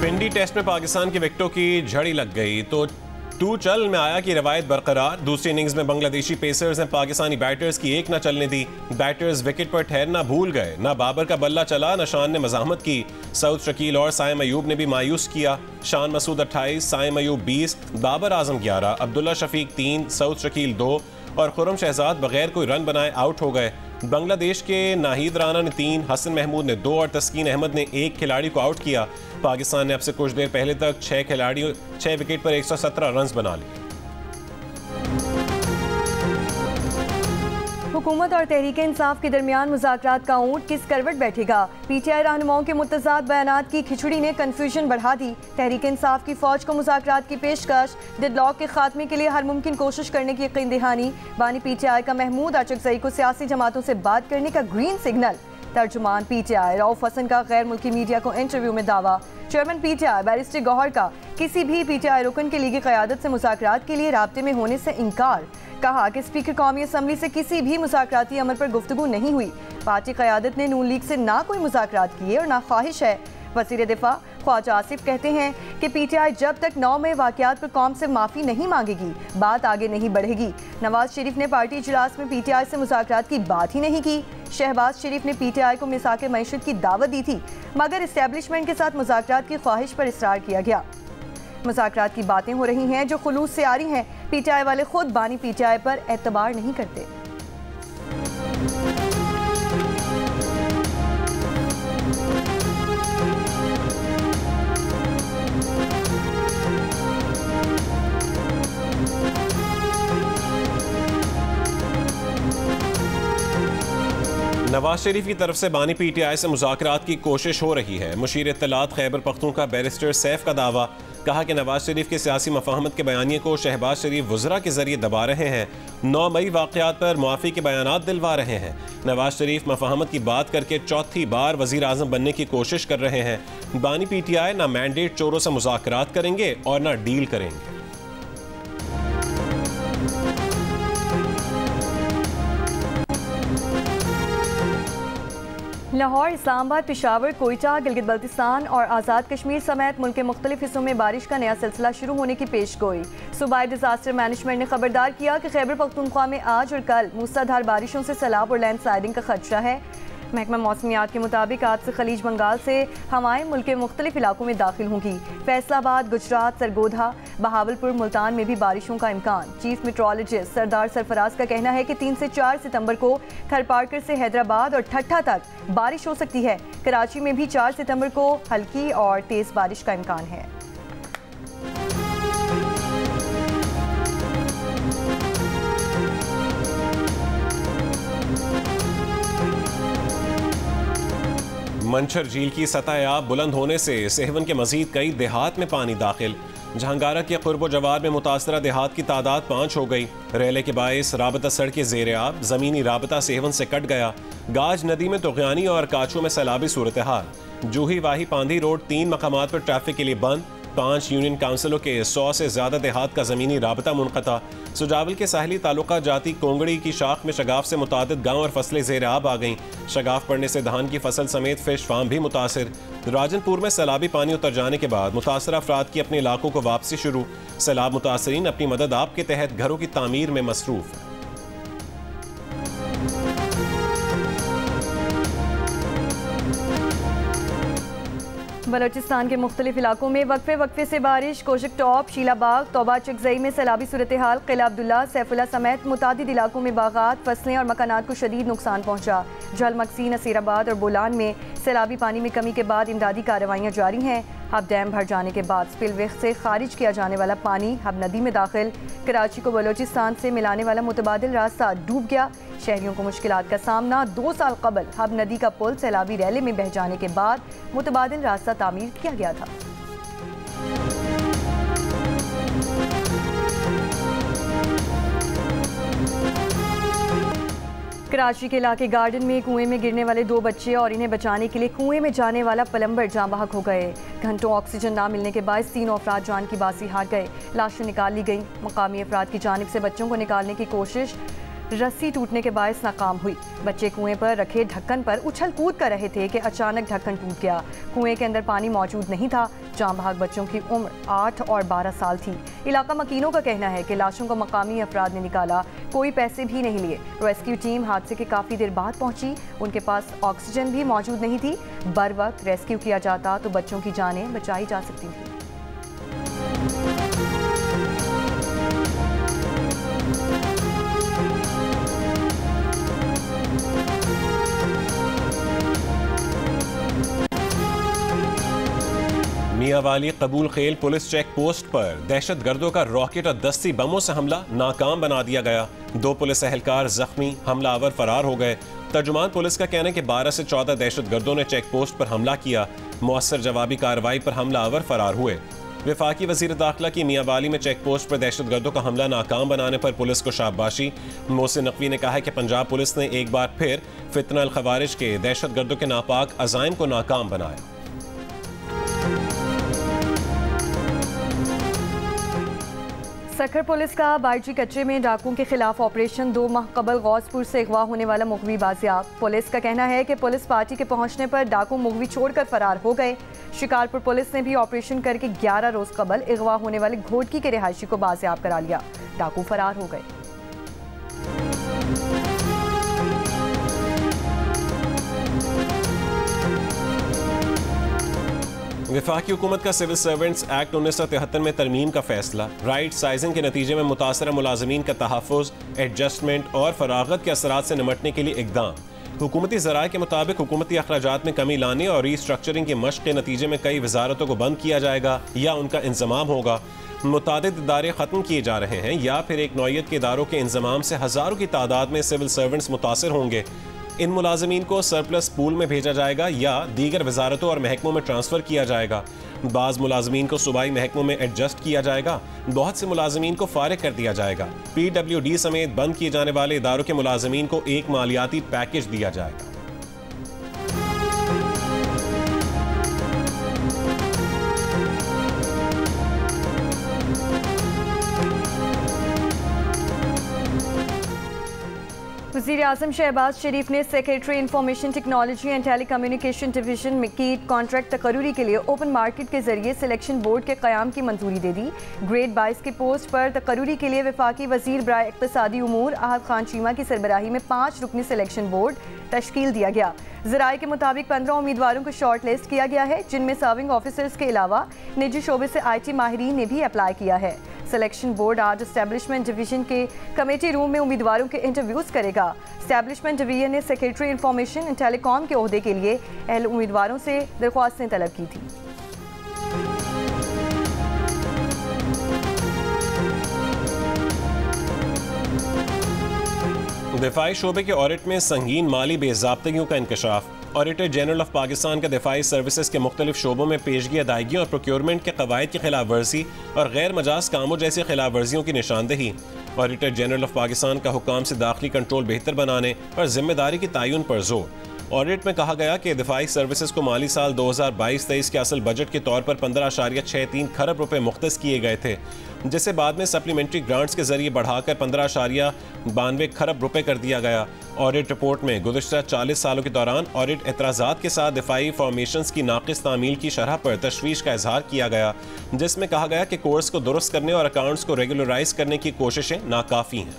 पिंडी test में पाकिस्तान के विकेटों की झड़ी लग गई तो तू चल में आया कि रवायत बरकरार। दूसरी इनिंग्स में बांग्लादेशी पेसर्स ने पाकिस्तानी बैटर्स की एक न चलने दी। बैटर्स विकेट पर ठहरना भूल गए। ना बाबर का बल्ला चला, न शान ने मजामत की। सऊद शकील और साइम अयूब ने भी मायूस किया। शान मसूद 28, साइम अयूब 20, बाबर आजम 11, अब्दुल्ला शफीक 3, सऊद शकील 2 और खुरम शहजाद बगैर कोई रन बनाए आउट हो गए। बांग्लादेश के नाहिद राना ने 3, हसन महमूद ने 2 और तस्कीन अहमद ने 1 खिलाड़ी को आउट किया। पाकिस्तान ने अब से कुछ देर पहले तक 6 विकेट पर 117 रन बना लिए। हुकूमत और तहरीक इंसाफ के दरमियान मुज़ाकरात का ऊंट किस करवट बैठेगा। पीटीआई रहनुमाओं के मुतज़ाद बयानात की खिचड़ी ने कन्फ्यूजन बढ़ा दी। तहरीक इंसाफ की फौज को मुज़ाकरात की पेशकश, डेडलॉक के खात्मे के लिए हर मुमकिन कोशिश करने की यकीन दहानी। बानी पीटीआई का महमूद अचकजई को सियासी जमातों से बात करने का ग्रीन सिग्नल। तर्जुमान पीटीआई रऊफ हसन का गैर मुल्की मीडिया को इंटरव्यू में दावा। चेयरमैन पीटीआई बैरिस्टर गौहर का किसी भी पीटीआई रुकन के लीगी क़यादत से मुज़ाकरात के लिए राब्ते में होने से इनकार। कहा कि स्पीकर कौमी असम्बली से किसी भी मुज़ाकराती अमल पर गुफ्तगू नहीं हुई। पार्टी क़यादत ने नून लीग से ना कोई मुज़ाकरात किए और ना ख्वाहिश है। वज़ीर दिफा ख्वाजा आसिफ कहते हैं कि पीटीआई जब तक 9 मई वाक़यात पर कौम से माफ़ी नहीं मांगेगी बात आगे नहीं बढ़ेगी। नवाज शरीफ ने पार्टी इजलास में पीटीआई से मुज़ाकरात की बात ही नहीं की। शहबाज शरीफ ने पीटीआई को मिसाक़े मईशत की दावत दी थी, मगर इस्टेब्लिशमेंट के साथ मुज़ाकरात की ख्वाहिश पर इसरार किया गया। मुज़ाकरात की बातें हो रही हैं जो खुलूस से आ रही हैं। पीटीआई वाले खुद बानी पीटीआई पर एतबार नहीं करते। नवाज शरीफ की तरफ से बानी पीटीआई से मुज़ाकरात की कोशिश हो रही है। मुशीर इत्तलात खैबर पख्तूनख्वा बैरिस्टर सैफ का दावा। कहा कि नवाज शरीफ के सियासी मफाहमत के बयानिए को शहबाज शरीफ वज़रा के जरिए दबा रहे हैं। 9 मई वाक़यात पर मुआफ़ी के बयानात दिलवा रहे हैं। नवाज शरीफ मफाहमत की बात करके चौथी बार वज़ीर आज़म बनने की कोशिश कर रहे हैं। बानी पीटीआई ना मैंडेट चोरों से मुज़ाकरात करेंगे और ना डील करेंगे। लाहौर, इस्लामाबाद, पेशावर, कोयटा, गिलगित बल्तिस्तान और आज़ाद कश्मीर समेत मुल्क के मुख्तलिफ हिस्सों में बारिश का नया सिलसिला शुरू होने की पेशगोई। सूबाई डिजास्टर मैनेजमेंट ने खबरदार किया कि खैबर पख्तूनख्वा में आज और कल मूसलाधार बारिशों से सैलाब और लैंडस्लाइडिंग का खदशा है। महकमा मौसमियात के मुताबिक आज से खलीज बंगाल से हवाएं मुल्क के मुख्तलिफ इलाकों में दाखिल होंगी। फैसलाबाद, गुजरात, सरगोधा, बहावलपुर, मुल्तान में भी बारिशों का इम्कान। चीफ मेट्रोलॉजिस्ट सरदार सरफराज का कहना है कि 3 से 4 सितंबर को थरपारकर से हैदराबाद और ठट्ठा तक बारिश हो सकती है। कराची में भी 4 सितंबर को हल्की और तेज बारिश का इम्कान है। मंछर झील की सतह आब बुलंद होने से सेहवन के मजीद कई देहात में पानी दाखिल। जहांगारा के कुर्ब जवार में मुतासरा देहात की तादाद 5 हो गई। रेले के बायस राबता सड़कें ज़ेर आब, ज़मीनी राबता सेहवन से कट गया। गाज नदी में तुग़यानी और काचू में सैलाबी सूरत हाल। जूही वाही पांधी रोड 3 मकामात पर ट्रैफिक के लिए बंद। 5 यूनियन काउंसिलों के 100 से ज़्यादा देहात का ज़मीनी राबता मुनक़ता। सुजावल के साहली तालुका जाती कोंगड़ी की शाख में शगाफ से मुतादिद गाँव और फसलें ज़ेर आब आ गईं। शगाफ पड़ने से धान की फसल समेत फिश फार्म भी मुतासिर। राजनपुर में सैलाबी पानी उतर जाने के बाद मुतासरा अफराद की अपने इलाकों को वापसी शुरू। सैलाब मुतासरीन अपनी मदद आप के तहत घरों की तामीर में मसरूफ़ है। बलोचिस्तान के मुख्तलिफ इलाकों में वक्फे से बारिश। कोशक टॉप, शीलाबाग, तौबा चकजई में सैलाबी सूरत हाल। किला अब्दुल्ला, सैफुल्ला समेत मुतादिद इलाकों में बागात, फसलें और मकानात को शदीद नुकसान पहुंचा। जल मकसी, नसीराबाद और बोलान में सैलाबी पानी में कमी के बाद इमदादी कार्रवाइयाँ जारी हैं। हब डैम भर जाने के बाद स्पिलवे से खारिज किया जाने वाला पानी हब नदी में दाखिल। कराची को बलोचिस्तान से मिलाने वाला मुतबादिल रास्ता डूब गया। शहरियों को मुश्किलात का सामना। 2 साल कबल हब नदी का पुल सैलाबी रैले में बह जाने के बाद मुतबादिल रास्ता तामीर किया गया था। कराची के इलाके गार्डन में कुएं में गिरने वाले 2 बच्चे और इन्हें बचाने के लिए कुएं में जाने वाला प्लम्बर जाँ बहक हो गए। घंटों ऑक्सीजन ना मिलने के बाद 3 अफराद जान की बाजी हार गए। लाशें निकाल ली गई। मकामी अफराद की जानिब से बच्चों को निकालने की कोशिश रस्सी टूटने के बायस नाकाम हुई। बच्चे कुएं पर रखे ढक्कन पर उछल कूद कर रहे थे कि अचानक ढक्कन टूट गया। कुएं के अंदर पानी मौजूद नहीं था। जाम बहक बच्चों की उम्र 8 और 12 साल थी। इलाका मकीनों का कहना है कि लाशों को मकामी अफराद ने निकाला, कोई पैसे भी नहीं लिए। रेस्क्यू टीम हादसे के काफ़ी देर बाद पहुंची। उनके पास ऑक्सीजन भी मौजूद नहीं थी। बर वक्त रेस्क्यू किया जाता तो बच्चों की जानें बचाई जा सकती थी। मियांवाली कबूल खेल पुलिस चेक पोस्ट पर दहशतगर्दों का रॉकेट और दस्ती बमों से हमला नाकाम बना दिया गया। 2 पुलिस एहलकार जख्मी, हमलावर फरार हो गए। तर्जुमान पुलिस का कहना है कि 12 से 14 दहशतगर्दों ने चेक पोस्ट पर हमला किया। मुअस्सर जवाबी कार्रवाई पर हमलावर फरार हुए। वफाकी वजीर दाखिला की मियांवाली में चेक पोस्ट पर दहशतगर्दों का हमला नाकाम बनाने पर पुलिस को शाबाशी। मोहसिन नकवी ने कहा है कि पंजाब पुलिस ने एक बार फिर फितना अल खवारिज के दहशतगर्दों के नापाक अज़ाइम को नाकाम बनाया। सखर पुलिस का बायजी कच्चे में डाकुओं के खिलाफ ऑपरेशन। 2 माह कबल गौसपुर से अगवा होने वाला मुगवी बाजियाब। पुलिस का कहना है कि पुलिस पार्टी के पहुंचने पर डाकू मुगवी छोड़कर फरार हो गए। शिकारपुर पुलिस ने भी ऑपरेशन करके 11 रोज कबल अगवा होने वाले घोटकी के रिहायशी को बाजियाब करा लिया। डाकू फरार हो गए। वफाकी हुकूमत का सिविल सर्वेंट्स एक्ट 1973 में तरमीम का फैसला। राइट साइजिंग के नतीजे में मुतासरा मुलाजमीन का तहफ़्फ़ुज़, एडजस्टमेंट और फरागत के असरात से निमटने के लिए इक़दाम। हुकूमती ज़राए के मुताबिक हुकूमती अखराजात में कमी लाने और रीस्ट्रक्चरिंग की मश्क़ के नतीजे में कई वजारतों को बंद किया जाएगा या उनका इंज़माम होगा। मुतादिद इदारे ख़त्म किए जा रहे हैं या फिर एक नौइयत के इदारों के इंज़माम से हज़ारों की तादाद में सिविल सर्वेंट्स मुतासर होंगे। इन मुलाजमीन को सरप्लस पूल में भेजा जाएगा या दीगर वजारतों और महकमों में ट्रांसफ़र किया जाएगा। बाज़ मुलाजमीन को सूबाई महकमों में एडजस्ट किया जाएगा। बहुत से मुलाजमीन को फारिग कर दिया जाएगा। PWD समेत बंद किए जाने वाले इदारों के मुलाजमीन को एक मालियाती पैकेज दिया जाएगा। वज़ीर-ए-आज़म शहबाज शरीफ ने secretary information technology and telecommunication division की कॉन्ट्रैक्ट तकर्रुरी के लिए ओपन मार्केट के जरिए सिलेक्शन बोर्ड के क़याम की मंजूरी दे दी। ग्रेड 22 की पोस्ट पर तकर्रुरी के लिए वफाकी वज़ीर बराए इक़्तिसादी उमूर आहद खान चीमा की सरबराही में 5 रुकनी सिलेक्शन बोर्ड तश्कील दिया गया। ज़राए के मुताबिक 15 उम्मीदवारों को शॉर्ट लिस्ट किया गया है, जिनमें सर्विंग ऑफिसर्स के अलावा निजी शोबे से IT माहिरीन ने भी अप्लाई किया है। सिलेक्शन बोर्ड आज एस्टैब्लिशमेंट डिवीजन के कमेटी रूम में उम्मीदवारों के इंटरव्यूज़ करेगा। एस्टैब्लिशमेंट डिवीजन ने सेक्रेटरी इंफॉर्मेशन एंड टेलीकॉम के ओहदे के लिए अहल उम्मीदवारों से दरख्वास्तें तलब की थी। दिफाई शोबे के ऑडिट में संगीन माली बेज़ाब्तगियों का इंकशाफ। ऑडिटर जनरल ऑफ पाकिस्तान का दिफाई सर्विसेज के मुख्तलिफ शोबों में पेशगी अदायगी और प्रोक्योरमेंट के कवायद की खिलाफ वर्जी और गैर मजाज कामों जैसी खिलाफ वर्जियों की निशानदेही। ऑडिटर जनरल ऑफ पाकिस्तान का हुक्काम से दाखिली कंट्रोल बेहतर बनाने और जिम्मेदारी की तयन पर जोर। ऑडिट में कहा गया कि दिफाई सर्विसेज को माली साल 2022-23 के असल बजट के तौर पर 15.63 खरब रुपए मुख्तस किए गए थे, जिसे बाद में सप्लीमेंट्री ग्रांट्स के जरिए बढ़ाकर 15.92 खरब रुपए कर दिया गया। ऑडिट रिपोर्ट में गुज़िश्ता 40 सालों के दौरान ऑडिट एतराज़ात के साथ दिफाई फॉर्मेशंस की नाक़िस तामील की शरह पर तशवीश का इजहार किया गया, जिसमें कहा गया कि कोर्स को दुरुस्त करने और अकाउंट्स को रेगुलराइज करने की कोशिशें नाकाफ़ी हैं।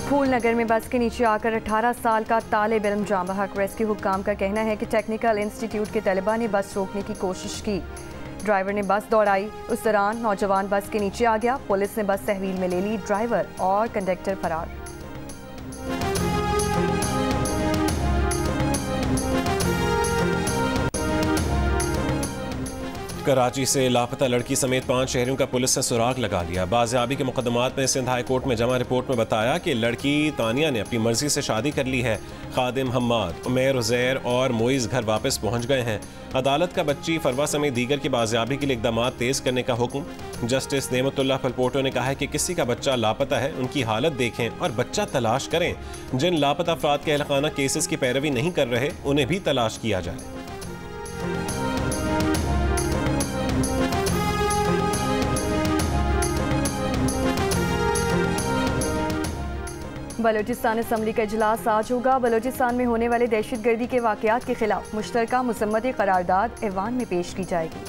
फूलनगर में बस के नीचे आकर 18 साल का तालिब इल्म जाम बहक। रेस्क्यू हुक्काम का कहना है कि टेक्निकल इंस्टीट्यूट के तलबा ने बस रोकने की कोशिश की। ड्राइवर ने बस दौड़ाई। उस दौरान नौजवान बस के नीचे आ गया। पुलिस ने बस तहवील में ले ली। ड्राइवर और कंडक्टर फरार। कराची से लापता लड़की समेत 5 शहरियों का पुलिस ने सुराग लगा लिया। बाजियाबी के मुकदमात में सिंध हाई कोर्ट में जमा रिपोर्ट में बताया कि लड़की तानिया ने अपनी मर्जी से शादी कर ली है। खादिम हम्माद, उमैर, उज़ैर और मोइज़ घर वापस पहुंच गए हैं। अदालत का बच्ची फरवा समेत दीगर की बाजियाबी के लिए इकदाम तेज करने का हुक्म। जस्टिस नेमतुल्लाह पलपोटो ने कहा है कि किसी का बच्चा लापता है, उनकी हालत देखें और बच्चा तलाश करें। जिन लापता अफराद के अहलखाना केसेस की पैरवी नहीं कर रहे, उन्हें भी तलाश किया जाए। बलूचिस्तान असम्बली का इजलास आज होगा। बलूचिस्तान में होने वाले दहशतगर्दी के वाक़यात के खिलाफ मुश्तरका मुसम्मती करारदाद ऐवान में पेश की जाएगी।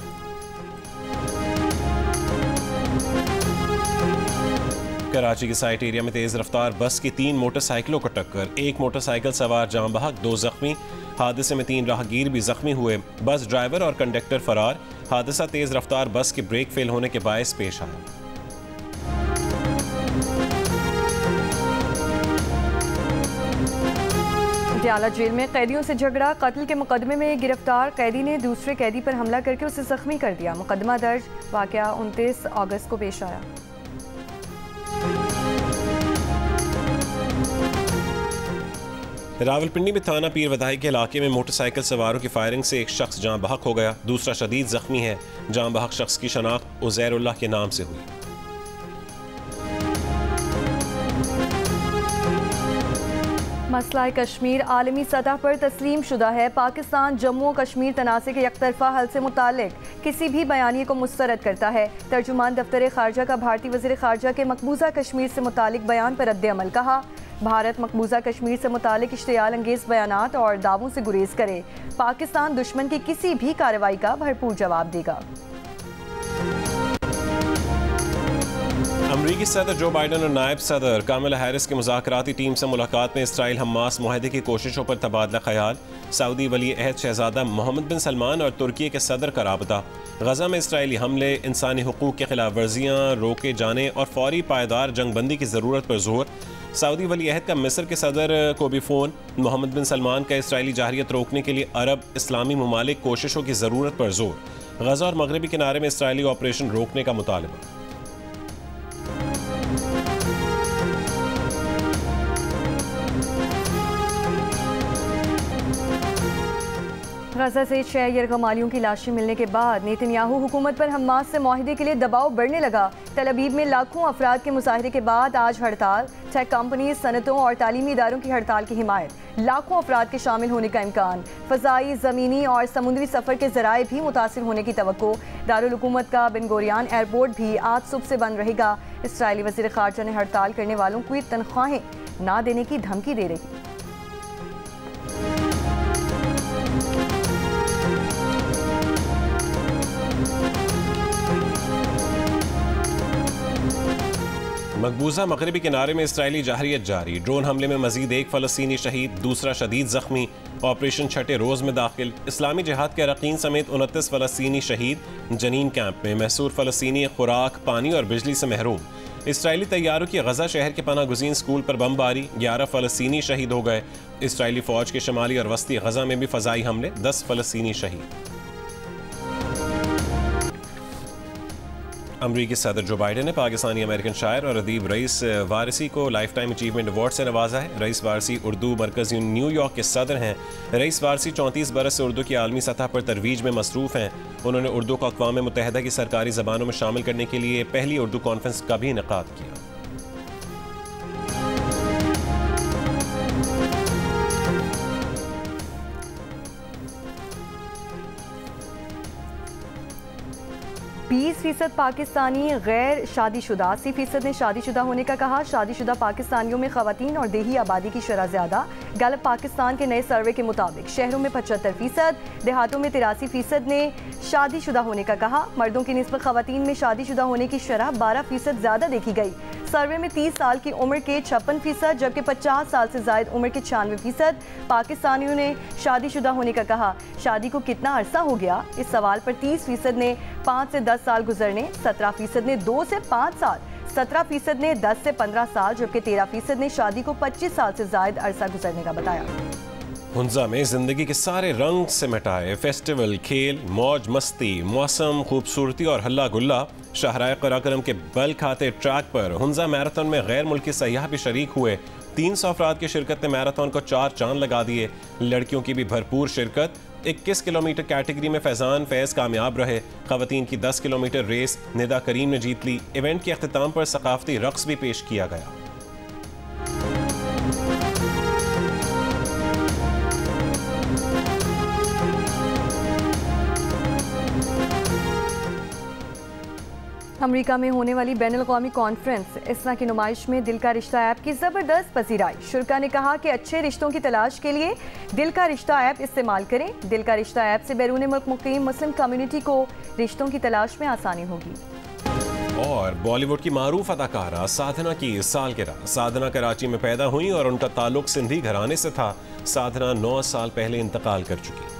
कराची के साइट एरिया में तेज रफ्तार बस की 3 मोटरसाइकिलों को टक्कर, 1 मोटरसाइकिल सवार जाम बहक, 2 जख्मी। हादसे में 3 राहगीर भी जख्मी हुए। बस ड्राइवर और कंडक्टर फरार। हादसा तेज रफ्तार बस के ब्रेक फेल होने के बायस पेश आया। पटियाला जेल में कैदियों से झगड़ा, कत्ल के मुकदमे में गिरफ्तार कैदी ने दूसरे कैदी पर हमला करके उसे जख्मी कर दिया। मुकदमा दर्ज, वाकया 29 अगस्त को पेश आया। रावलपिंडी में थाना पीर वधाई के इलाके में मोटरसाइकिल सवारों की फायरिंग से एक शख्स जाँ बहक हो गया, दूसरा शदीद जख्मी है। जाँ बहक शख्स की शनाख्त उज़ैरुल्लाह के नाम से हुई। मसला कश्मीर आलमी सतह पर तस्लीम शुदा है। पाकिस्तान जम्मू और कश्मीर तनाज़े के यकतरफा हल से मुताल्लिक किसी भी बयानिए को मुस्तरद करता है। तर्जुमान दफ्तर खारजा का भारतीय वज़ीर खारजा के मकबूजा कश्मीर से मुताल्लिक बयान पर रद्द अमल। कहा, भारत मकबूजा कश्मीर से मुताल्लिक इश्तियाल अंगेज़ बयानात और दावों से गुरेज करे। पाकिस्तान दुश्मन की किसी भी कार्रवाई का भरपूर जवाब देगा। अमरीकी सदर जो बाइडन और नायब सदर कामिला हैरिस की मुज़ाकराती टीम से मुलाकात में इसराइल हमास मुआहदे की कोशिशों पर तबादला ख्याल। सऊदी वली अहद शहजादा मोहम्मद बिन सलमान और तुर्की के सदर का राबता। गजा में इसराइली हमले, इंसानी हुकूक के खिलाफ वर्जियाँ रोके जाने और फौरी पायदार जंगबंदी की ज़रूरत पर जोर। सऊदी वली अहद का मिस्र के सदर को भी फ़ोन। मोहम्मद बिन सलमान का इसराइली जाहिरियत रोकने के लिए अरब इस्लामी ममालिक कोशिशों की ज़रूरत पर जोर। गजा और मगरबी किनारे में इसराइली ऑपरेशन रोकने का मुतालबा। गजा से 6 यरगमालियों की लाशें मिलने के बाद नेतन्याहू हुकूमत पर हमास से मुआहदे के लिए दबाव बढ़ने लगा। तल अबीब में लाखों अफराद के मुजाहरे के बाद आज हड़ताल। टेक कंपनी, सनतों और तालीमी इदारों की हड़ताल की हिमायत। लाखों अफराद के शामिल होने का इम्कान। फ़ज़ाई, ज़मीनी और समुद्री सफ़र के ज़राए भी मुतासिर होने की तवक्को। दारुल हुकूमत का बिन गोरियान एयरपोर्ट भी आज सुबह से बंद रहेगा। इसराइली वज़ीर ख़ारजा ने हड़ताल करने वालों को तनख्वाहें ना देने की धमकी दे रही। मकबूजा मगरबी किनारे में इसराइली जाहिरियत जारी। ड्रोन हमले में मजीद 1 फ़लस्तीनी शहीद, दूसरा शदीद जख्मी। ऑपरेशन छठे रोज़ में दाखिल। इस्लामी जिहाद के अरकीन समेत 29 फ़लस्तीनी शहीद। जनीन कैंप में महसूर फ़लस्तीनी खुराक, पानी और बिजली से महरूम। इसराइली तैयारों की गजा शहर के पनाह गुज़ीन स्कूल पर बमबारी, 11 फ़लस्तीनी शहीद हो गए। इसराइली फ़ौज के शमाली और वस्ती गजा में भी फ़ज़ाई हमले, 10 फ़लस्तीनी शहीद। अमरीकी सदर जो बाइडन ने पाकिस्तानी अमेरिकन शायर और अदीब रईस वारसी को लाइफ टाइम अचीवमेंट अवार्ड से नवाजा है। रईस वारसी उर्दू मरकज़ न्यूयॉर्क के सदर हैं। रईस वारसी 34 बरस से उर्दू की आलमी सतह पर तरवीज में मसरूफ़ हैं। उन्होंने उर्दू को अक़वाम मुत्तहिदा की सरकारी ज़बानों में शामिल करने के लिए पहली उर्दू कॉन्फ्रेंस का भी इनेकाद किया। %20 पाकिस्तानी गैर शादीशुदा, 80% ने शादीशुदा होने का कहा। शादीशुदा पाकिस्तानियों में ख़वातीन और देही आबादी की शरह ज़्यादा। गैलप पाकिस्तान के नए सर्वे के मुताबिक शहरों में 75%, देहातों में 83% ने शादीशुदा होने का कहा। मर्दों की निस्बत ख़वातीन में शादीशुदा होने की शरह 12% ज़्यादा देखी गई। सर्वे में 30 साल की उम्र के 56%, जबकि 50 साल से ज़ायद उम्र के 96% पाकिस्तानियों ने शादीशुदा होने का कहा। शादी को कितना अरसा हो गया, इस सवाल पर 30% ने 5 से 10 साल गुजरने, 17% ने 2 से 5 साल, 17% ने 10 से 15 साल, जबकि 13% ने शादी को 25 साल से ज़ायद अरसा गुजरने का बताया। हुंजा में जिंदगी के सारे रंग से मिटाए फेस्टिवल, खेल, मौज मस्ती, मौसम, खूबसूरती और हल्ला गुल्ला। शाहराए कराकरम के बल खाते ट्रैक पर हुंजा मैराथन में गैर मुल्की सयाह भी शरीक हुए। 300 अफराद की शिरकत ने मैराथन को 4 चांद लगा दिए। लड़कियों की भी भरपूर शिरकत। 21 किलोमीटर कैटेगरी में फैजान फैज कामयाब रहे। खवातीन की 10 किलोमीटर रेस निदा करीम ने जीत ली। इवेंट के अख्तिताम पर सकाफती रक्स भी पेश किया गया। अमेरिका में होने वाली बैनुल-अक़वामी कॉन्फ्रेंस इस्ना की नुमाइश में दिल का रिश्ता ऐप की ज़बरदस्त पसीराई। शुरका ने कहा कि अच्छे रिश्तों की तलाश के लिए दिल का रिश्ता ऐप इस्तेमाल करें। दिल का रिश्ता ऐप से बैरून मुल्क मुकीम मुस्लिम कम्युनिटी को रिश्तों की तलाश में आसानी होगी। और बॉलीवुड की मारूफ अदाकारा साधना की सालगिरह। साधना कराची में पैदा हुई और उनका ताल्लुक सिंधी घराने से था। साधना 9 साल पहले इंतकाल कर चुकी।